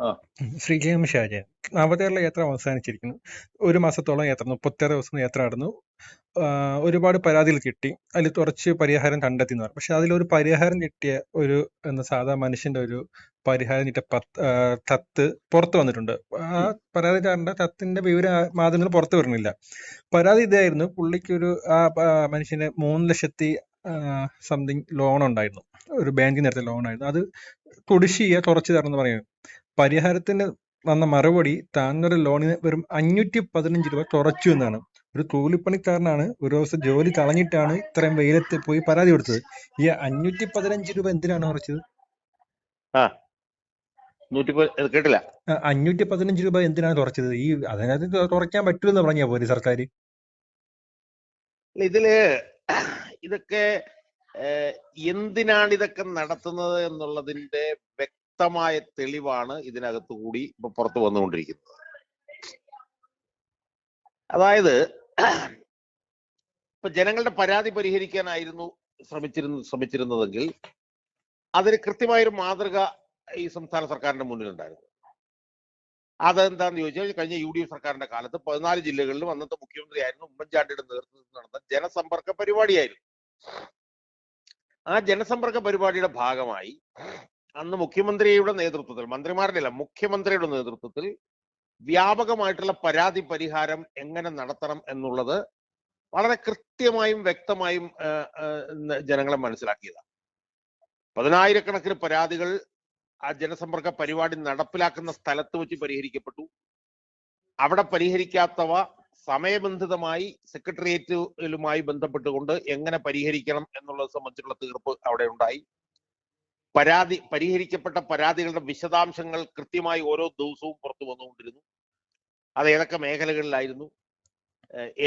ആ. ശ്രീജയം ഷാജയൻ നവകേരള യാത്ര അവസാനിച്ചിരിക്കുന്നു. ഒരു മാസത്തോളം യാത്ര, 36 ദിവസം യാത്ര നടന്നു. ഒരുപാട് പരാതികൾ കിട്ടി. അതിൽ കുറച്ച് പരിഹാരം കണ്ടെത്തി എന്ന് പറഞ്ഞു. പക്ഷെ അതിലൊരു പരിഹാരം കിട്ടിയ ഒരു സാധാ മനുഷ്യന്റെ ഒരു പരിഹാരം കിട്ടിയ തത്ത് പുറത്തു വന്നിട്ടുണ്ട്. ആ ഉം. പരാതിക്കാരന്റെ തത്തിന്റെ വിവരം മാധ്യമങ്ങൾ പുറത്തു വരുന്നില്ല. പരാതി ഇതായിരുന്നു: പുള്ളിക്കൊരു മനുഷ്യന് 3,00,000 സംതിങ് ലോൺ ഉണ്ടായിരുന്നു. ഒരു ബാങ്കിൽ നിന്ന് എടുത്ത ലോൺ ആയിരുന്നു. അത് കുടിശ്ശിക കുറച്ച് തരണമെന്ന് പറയുന്നു. പരിഹാരത്തിന് വന്ന മറുപടി താങ്കളുടെ ലോണിന് വെറും 515 രൂപ കുറച്ചു എന്നാണ്. ഒരു കൂലിപ്പണിക്കാരനാണ്, ഒരു ദിവസം ജോലി കളഞ്ഞിട്ടാണ് ഇത്രയും വെയിലത്ത് പോയി പരാതി കൊടുത്തത്. ഈ 515 രൂപ എന്തിനാണ് കുറച്ചത്? ആ 100 കേട്ടില്ല. 515 രൂപ എന്തിനാണ് കുറച്ചത്? അതിനകത്ത് കുറയ്ക്കാൻ പറ്റൂന്ന് പറഞ്ഞാ പോലെ സർക്കാർ. ഇതില് ഇതൊക്കെ എന്തിനാണ് ഇതൊക്കെ നടത്തുന്നത് എന്നുള്ളതിന്റെ വ്യക്തമായ തെളിവാണ് ഇതിനകത്ത് കൂടി ഇപ്പൊ പുറത്തു വന്നുകൊണ്ടിരിക്കുന്നത്. അതായത് ഇപ്പൊ ജനങ്ങളുടെ പരാതി പരിഹരിക്കാനായിരുന്നു ശ്രമിച്ചിരുന്നതെങ്കിൽ അതിന് കൃത്യമായൊരു മാതൃക ഈ സംസ്ഥാന സർക്കാരിന്റെ മുന്നിലുണ്ടായിരുന്നു. അതെന്താന്ന് ചോദിച്ചാൽ, കഴിഞ്ഞ UDF സർക്കാരിന്റെ കാലത്ത് 14 ജില്ലകളിലും അന്നത്തെ മുഖ്യമന്ത്രിയായിരുന്നു ഉമ്മൻചാണ്ടിയുടെ നേതൃത്വത്തിൽ നടന്ന ജനസമ്പർക്ക പരിപാടിയായിരുന്നു. ആ ജനസമ്പർക്ക പരിപാടിയുടെ ഭാഗമായി അന്ന് മുഖ്യമന്ത്രിയുടെ നേതൃത്വത്തിൽ, മന്ത്രിമാരുടെ അല്ല, മുഖ്യമന്ത്രിയുടെ നേതൃത്വത്തിൽ വ്യാപകമായിട്ടുള്ള പരാതി പരിഹാരം എങ്ങനെ നടത്തണം എന്നുള്ളത് വളരെ കൃത്യമായും വ്യക്തമായും ജനങ്ങളെ മനസ്സിലാക്കിയതാണ്. 10,000-കണക്കിന് പരാതികൾ ആ ജനസമ്പർക്ക പരിപാടി നടപ്പിലാക്കുന്ന സ്ഥലത്ത് വെച്ച് പരിഹരിക്കപ്പെട്ടു. അവിടെ പരിഹരിക്കാത്തവ സമയബന്ധിതമായി സെക്രട്ടേറിയറ്റുമായി ബന്ധപ്പെട്ടുകൊണ്ട് എങ്ങനെ പരിഹരിക്കണം എന്നുള്ളത് സംബന്ധിച്ചുള്ള തീർപ്പ് അവിടെ ഉണ്ടായി. പരിഹരിക്കപ്പെട്ട പരാതികളുടെ വിശദാംശങ്ങൾ കൃത്യമായി ഓരോ ദിവസവും പുറത്തു വന്നുകൊണ്ടിരുന്നു. അത് ഏതൊക്കെ മേഖലകളിലായിരുന്നു,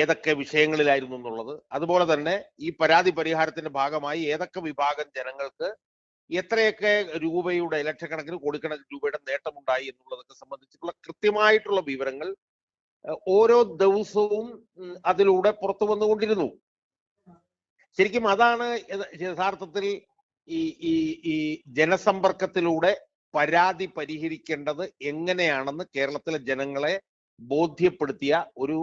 ഏതൊക്കെ വിഷയങ്ങളിലായിരുന്നു എന്നുള്ളത്. അതുപോലെ തന്നെ ഈ പരാതി പരിഹാരത്തിന്റെ ഭാഗമായി ഏതൊക്കെ വിഭാഗം ജനങ്ങൾക്ക് എത്രയൊക്കെ രൂപയുടെ, ലക്ഷക്കണക്കിന് കോടിക്കണക്കിന് രൂപയുടെ നേട്ടമുണ്ടായി എന്നുള്ളതൊക്കെ സംബന്ധിച്ചിട്ടുള്ള കൃത്യമായിട്ടുള്ള വിവരങ്ങൾ ഓരോ ദിവസവും അതിലൂടെ പുറത്തു വന്നുകൊണ്ടിരുന്നു. ശരിക്കും അതാണ് യഥാർത്ഥത്തിൽ ഈ ഈ ഈ ജനസമ്പർക്കത്തിലൂടെ പരാതി പരിഹരിക്കേണ്ടത് എങ്ങനെയാണെന്ന് കേരളത്തിലെ ജനങ്ങളെ ബോധ്യപ്പെടുത്തിയ ഒരു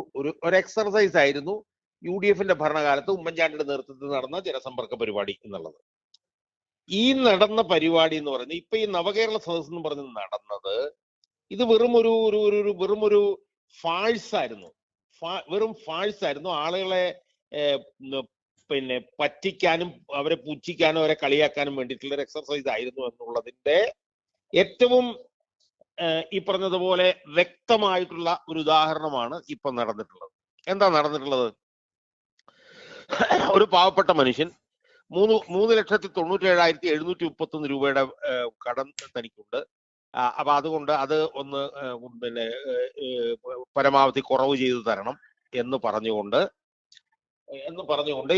എക്സർസൈസ് ആയിരുന്നു UDF-ന്റെ ഭരണകാലത്ത് ഉമ്മൻചാണ്ടിയുടെ നേതൃത്വത്തിൽ നടന്ന ജനസമ്പർക്ക പരിപാടി എന്നുള്ളത്. ഈ നടന്ന പരിപാടി എന്ന് പറയുന്നത്, ഇപ്പൊ ഈ നവകേരള സദസ് എന്ന് പറഞ്ഞ് നടന്നത്, ഇത് വെറും ഒരു ഫാഴ്സ് ആയിരുന്നു. വെറും ഫാഴ്സ് ആയിരുന്നു. ആളുകളെ പിന്നെ പറ്റിക്കാനും അവരെ പുച്ഛിക്കാനും അവരെ കളിയാക്കാനും വേണ്ടിയിട്ടുള്ള ഒരു എക്സർസൈസ് ആയിരുന്നു എന്നുള്ളതിന്റെ ഏറ്റവും ഈ പറഞ്ഞതുപോലെ വ്യക്തമായിട്ടുള്ള ഒരു ഉദാഹരണമാണ് ഇപ്പൊ നടന്നിട്ടുള്ളത്. എന്താ നടന്നിട്ടുള്ളത്? ഒരു പാവപ്പെട്ട മനുഷ്യൻ 3,97,731 രൂപയുടെ കടം തനിക്കുണ്ട്. അപ്പൊ അതുകൊണ്ട് അത് ഒന്ന് പിന്നെ പരമാവധി കുറവ് ചെയ്തു തരണം എന്ന് പറഞ്ഞുകൊണ്ട്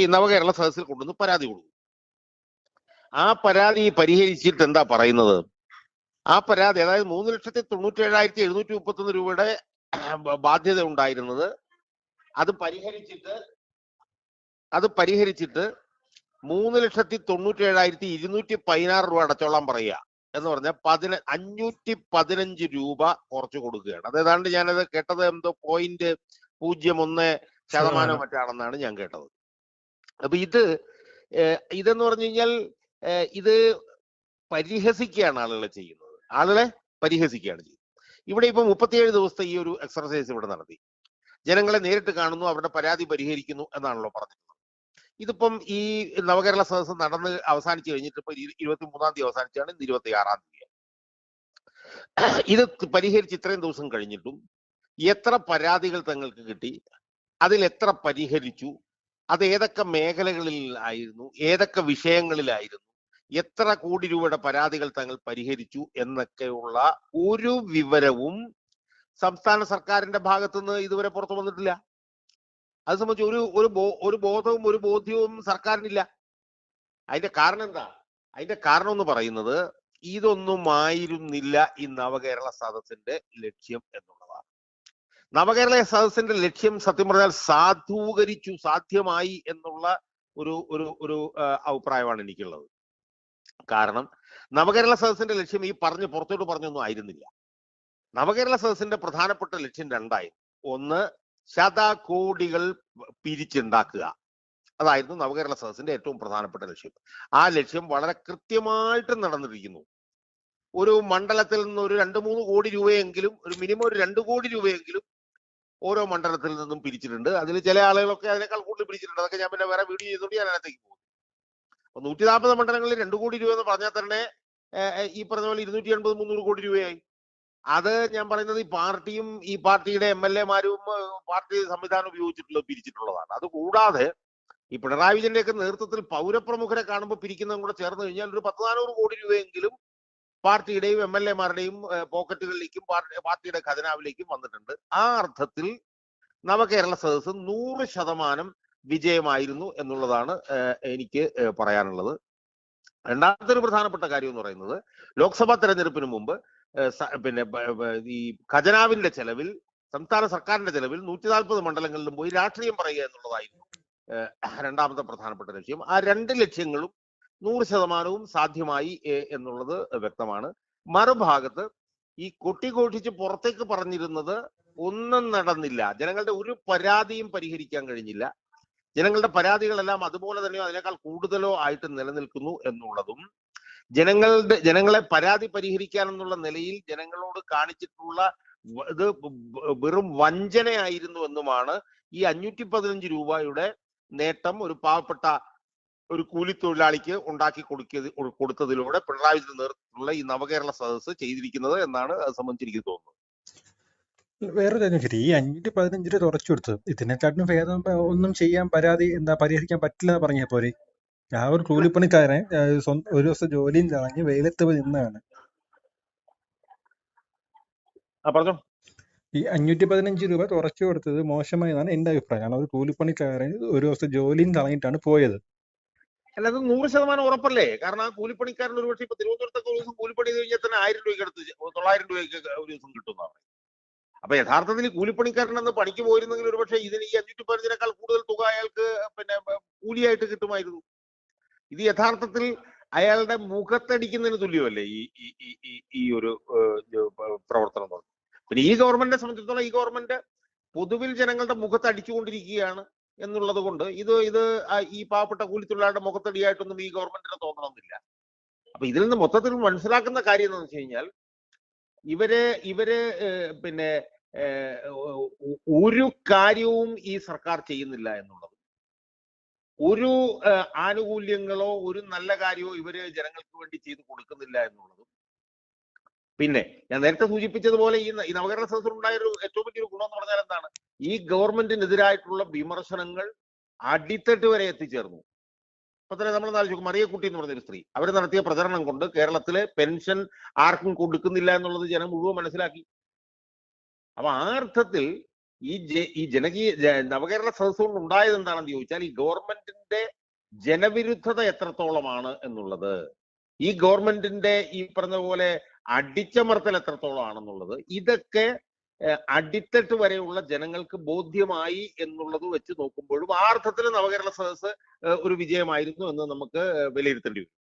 ഈ നവകേരള സദസ്സിൽ കൊണ്ടുവന്ന് പരാതി കൊടുക്കും. ആ പരാതി പരിഹരിച്ചിട്ട് എന്താ പറയുന്നത്? ആ പരാതി, അതായത് 3,97,731 രൂപയുടെ ബാധ്യത ഉണ്ടായിരുന്നത്, അത് പരിഹരിച്ചിട്ട് 3,97,216 രൂപ അടച്ചോളാൻ പറയുക എന്ന് പറഞ്ഞാൽ 515 രൂപ കുറച്ച് കൊടുക്കുകയാണ്. അത് ഏതാണ്ട് ഞാനത് കേട്ടത് എന്തോ 0.01% മറ്റാണെന്നാണ് ഞാൻ കേട്ടത്. അപ്പൊ ഇതെന്ന് പറഞ്ഞു കഴിഞ്ഞാൽ ഇത് പരിഹസിക്കുകയാണ് ആളുകളെ ചെയ്യുന്നത്. ആളുകളെ പരിഹസിക്കുകയാണ് ചെയ്യുന്നത്. ഇവിടെ ഇപ്പൊ 37 ദിവസത്തെ ഈ ഒരു എക്സർസൈസ് ഇവിടെ നടത്തി. ജനങ്ങളെ നേരിട്ട് കാണുന്നു, അവരുടെ പരാതി പരിഹരിക്കുന്നു എന്നാണല്ലോ പറഞ്ഞിട്ടുള്ളത്. ഇതിപ്പം ഈ നവകേരള സദസ്സ് നടന്ന് അവസാനിച്ചു കഴിഞ്ഞിട്ട് ഇപ്പൊ 23-ാം തീയതി അവസാനിച്ചാണ്, 26-ാം തീയതി. ഇത് പരിഹരിച്ച് ഇത്രയും ദിവസം കഴിഞ്ഞിട്ടും എത്ര പരാതികൾ തങ്ങൾക്ക് കിട്ടി, അതിൽ എത്ര പരിഹരിച്ചു, അത് ഏതൊക്കെ മേഖലകളിൽ ആയിരുന്നു, ഏതൊക്കെ വിഷയങ്ങളിലായിരുന്നു, എത്ര കോടി രൂപയുടെ പരാതികൾ തങ്ങൾ പരിഹരിച്ചു എന്നൊക്കെയുള്ള ഒരു വിവരവും സംസ്ഥാന സർക്കാരിന്റെ ഭാഗത്തുനിന്ന് ഇതുവരെ പുറത്തു വന്നിട്ടില്ല. അത് സംബന്ധിച്ച് ഒരു ബോധവും ഒരു ബോധ്യവും സർക്കാരിനില്ല. അതിന്റെ കാരണം എന്താ? അതിന്റെ കാരണം എന്ന് പറയുന്നത്, ഇതൊന്നുമായിരുന്നില്ല ഈ നവകേരള സദസ്സിന്റെ ലക്ഷ്യം എന്നുള്ളതാണ്. നവകേരള സദസ്സിന്റെ ലക്ഷ്യം സത്യം പറഞ്ഞാൽ സാധ്യമായി എന്നുള്ള ഒരു അഭിപ്രായമാണ് എനിക്കുള്ളത്. കാരണം നവകേരള സദസ്സിന്റെ ലക്ഷ്യം ഈ പുറത്തോട്ട് പറഞ്ഞൊന്നും ആയിരുന്നില്ല. നവകേരള സദസ്സിന്റെ പ്രധാനപ്പെട്ട ലക്ഷ്യം രണ്ടായിരുന്നു. ഒന്ന്, ശതകോടികൾ പിരിച്ചുണ്ടാക്കുക. അതായിരുന്നു നവകേരള സദസ്സിന്റെ ഏറ്റവും പ്രധാനപ്പെട്ട ലക്ഷ്യം. ആ ലക്ഷ്യം വളരെ കൃത്യമായിട്ട് നടന്നിരിക്കുന്നു. ഒരു മണ്ഡലത്തിൽ നിന്ന് ഒരു 2-3 കോടി രൂപയെങ്കിലും, ഒരു മിനിമം ഒരു 2 കോടി രൂപയെങ്കിലും ഓരോ മണ്ഡലത്തിൽ നിന്നും പിരിച്ചിട്ടുണ്ട്. അതിൽ ചില ആളുകളൊക്കെ അതിനേക്കാൾ കൂടുതൽ പിരിച്ചിട്ടുണ്ട്. അതൊക്കെ ഞാൻ പിന്നെ വേറെ വീഡിയോ ചെയ്തുകൊണ്ട് ഞാൻ അതിനകത്തേക്ക് പോകും. അപ്പൊ 140 മണ്ഡലങ്ങളിൽ 2 കോടി രൂപ എന്ന് പറഞ്ഞാൽ തന്നെ ഈ പറഞ്ഞ പോലെ 280-300 കോടി രൂപയായി. അത് ഞാൻ പറയുന്നത് ഈ പാർട്ടിയും ഈ പാർട്ടിയുടെ MLA-മാരും പാർട്ടി സംവിധാനം ഉപയോഗിച്ചിട്ടുള്ള പിരിച്ചിട്ടുള്ളതാണ്. അത് കൂടാതെ ഈ പിണറായി വിജയന്റെ ഒക്കെ നേതൃത്വത്തിൽ പൗരപ്രമുഖരെ കാണുമ്പോൾ പിരിക്കുന്നതും കൂടെ ചേർന്ന് കഴിഞ്ഞാൽ ഒരു 10-400 കോടി രൂപയെങ്കിലും പാർട്ടിയുടെയും MLA-മാരുടെയും പോക്കറ്റുകളിലേക്കും പാർട്ടിയുടെ ഖജനാവിലേക്കും വന്നിട്ടുണ്ട്. ആ അർത്ഥത്തിൽ നവകേരള സദസ്സ് 100% വിജയമായിരുന്നു എന്നുള്ളതാണ് എനിക്ക് പറയാനുള്ളത്. രണ്ടാമത്തെ ഒരു പ്രധാനപ്പെട്ട കാര്യം എന്ന് പറയുന്നത്, ലോക്സഭാ തെരഞ്ഞെടുപ്പിന് മുമ്പ് പിന്നെ ഈ ഖജനാവിന്റെ ചെലവിൽ, സംസ്ഥാന സർക്കാരിന്റെ ചെലവിൽ 140 മണ്ഡലങ്ങളിലും പോയി രാഷ്ട്രീയം പറയുക എന്നുള്ളതായിരുന്നു രണ്ടാമത്തെ പ്രധാനപ്പെട്ട ലക്ഷ്യം. ആ 2 ലക്ഷ്യങ്ങളും 100% സാധ്യമായി എന്നുള്ളത് വ്യക്തമാണ്. മറുഭാഗത്ത് ഈ കൊട്ടിഘോഷിച്ച് പുറത്തേക്ക് പറഞ്ഞിരുന്നത് ഒന്നും നടന്നില്ല. ജനങ്ങളുടെ ഒരു പരാതിയും പരിഹരിക്കാൻ കഴിഞ്ഞില്ല. ജനങ്ങളുടെ അതുപോലെ തന്നെയോ അതിനേക്കാൾ കൂടുതലോ ആയിട്ട് നിലനിൽക്കുന്നു എന്നുള്ളതും, ജനങ്ങളെ പരാതി പരിഹരിക്കാനെന്നുള്ള നിലയിൽ ജനങ്ങളോട് കാണിച്ചിട്ടുള്ള ഇത് വെറും വഞ്ചനയായിരുന്നു എന്നുമാണ് ഈ 515 രൂപയുടെ നേട്ടം ഒരു പാവപ്പെട്ട ഒരു കൂലിത്തൊഴിലാളിക്ക് ഉണ്ടാക്കി കൊടുത്തതിലൂടെ പിണറായി വിജയന്റെ നേതൃത്വത്തിലുള്ള ഈ നവകേരള സദസ്സ് ചെയ്തിരിക്കുന്നത് എന്നാണ് അത് സംബന്ധിച്ച് എനിക്ക് തോന്നുന്നത്. വേറൊരു കാര്യം ശരി, ഈ 515 രൂപ തുറച്ചു കൊടുത്തത് ഇതിനെക്കാട്ടിലും ഭേദം ഒന്നും ചെയ്യാൻ പരിഹരിക്കാൻ പറ്റില്ല എന്ന് പറഞ്ഞാൽ പോരെ. ആ ഒരു കൂലിപ്പണിക്കാരൻ ഒരു ദിവസം ജോലിയും കളഞ്ഞ് വെയിലത്ത് പോയി നിന്നാണ്. പറഞ്ഞോ. ഈ 515 രൂപ തുറച്ചു കൊടുത്തത് മോശമായെന്നാണ് എന്റെ അഭിപ്രായം. കാരണം ഒരു കൂലിപ്പണിക്കാരൻ ഒരു ദിവസം ജോലിയും കളഞ്ഞിട്ടാണ് പോയത്. അല്ല, അത് 100% ഉറപ്പല്ലേ? കാരണം ആ കൂലിപ്പണിക്കാരൻ ഒരു പക്ഷേ ഇപ്പൊ തിരുവനന്തപുരത്തൊക്കെ ഒരു ദിവസം കൂലിപ്പണി ചെയ്ത് കഴിഞ്ഞാൽ തന്നെ 1000 രൂപയ്ക്ക് അടുത്ത് 900 രൂപയ്ക്ക് ഒരു ദിവസം കിട്ടുന്നതാണ്. അപ്പൊ യഥാർത്ഥത്തിൽ ഈ കൂലിപ്പണിക്കാരൻ അന്ന് പണിക്ക് പോയിരുന്നെങ്കിൽ ഒരു പക്ഷേ ഇതിന് ഈ 515-നേക്കാൾ കൂടുതൽ തുക അയാൾക്ക് പിന്നെ കൂലിയായിട്ട് കിട്ടുമായിരുന്നു. ഇത് യഥാർത്ഥത്തിൽ അയാളുടെ മുഖത്തടിക്കുന്നതിന് തുല്യമല്ലേ ഈ ഒരു പ്രവർത്തനം. പിന്നെ ഈ ഗവൺമെന്റിനെ സംബന്ധിച്ചിടത്തോളം ഈ ഗവൺമെന്റ് പൊതുവിൽ ജനങ്ങളുടെ മുഖത്ത് അടിച്ചുകൊണ്ടിരിക്കുകയാണ് എന്നുള്ളത് കൊണ്ട് ഇത് ഈ പാവപ്പെട്ട കൂലിത്തൊഴിലാളിയുടെ മുഖത്തടിയായിട്ടൊന്നും ഈ ഗവൺമെന്റിന് തോന്നണമെന്നില്ല. അപ്പൊ ഇതിൽ നിന്ന് മൊത്തത്തിൽ മനസ്സിലാക്കുന്ന കാര്യം എന്താണെന്ന് വെച്ച് കഴിഞ്ഞാൽ ഇവര് പിന്നെ ഒരു കാര്യവും ഈ സർക്കാർ ചെയ്യുന്നില്ല എന്നുള്ളത്, ഒരു ആനുകൂല്യങ്ങളോ ഒരു നല്ല കാര്യമോ ഇവര് ജനങ്ങൾക്ക് വേണ്ടി ചെയ്തു കൊടുക്കുന്നില്ല എന്നുള്ളതും, പിന്നെ ഞാൻ നേരത്തെ സൂചിപ്പിച്ചതുപോലെ ഈ നവകേരള സദസ്സിലുണ്ടായ ഒരു ഏറ്റവും വലിയൊരു ഗുണം എന്ന് പറഞ്ഞാൽ എന്താണ്, ഈ ഗവൺമെന്റിനെതിരായിട്ടുള്ള വിമർശനങ്ങൾ അടിത്തട്ട് വരെ എത്തിച്ചേർന്നു. അപ്പൊ തന്നെ നമ്മൾ ആലോചിക്കും, മറിയക്കുട്ടി എന്ന് പറഞ്ഞൊരു സ്ത്രീ, അവർ നടത്തിയ പ്രചരണം കൊണ്ട് കേരളത്തിലെ പെൻഷൻ ആർക്കും കൊടുക്കുന്നില്ല എന്നുള്ളത് ജനം മുഴുവൻ മനസ്സിലാക്കി. അപ്പൊ ആ അർത്ഥത്തിൽ ഈ നവകേരള സദസ് കൊണ്ട് ഉണ്ടായത് എന്താണെന്ന് ചോദിച്ചാൽ ഈ ഗവൺമെന്റിന്റെ ജനവിരുദ്ധത എത്രത്തോളമാണ് എന്നുള്ളത്, ഈ ഗവൺമെന്റിന്റെ ഈ പറഞ്ഞ പോലെ അടിച്ചമർത്തൽ എത്രത്തോളം ആണെന്നുള്ളത്, ഇതൊക്കെ അടിത്തട്ട് വരെയുള്ള ജനങ്ങൾക്ക് ബോധ്യമായി എന്നുള്ളത് വെച്ച് നോക്കുമ്പോഴും ആ അർത്ഥത്തിൽ നവകേരള സദസ് ഒരു വിജയമായിരുന്നു എന്ന് നമുക്ക് വിലയിരുത്തേണ്ടി വരും.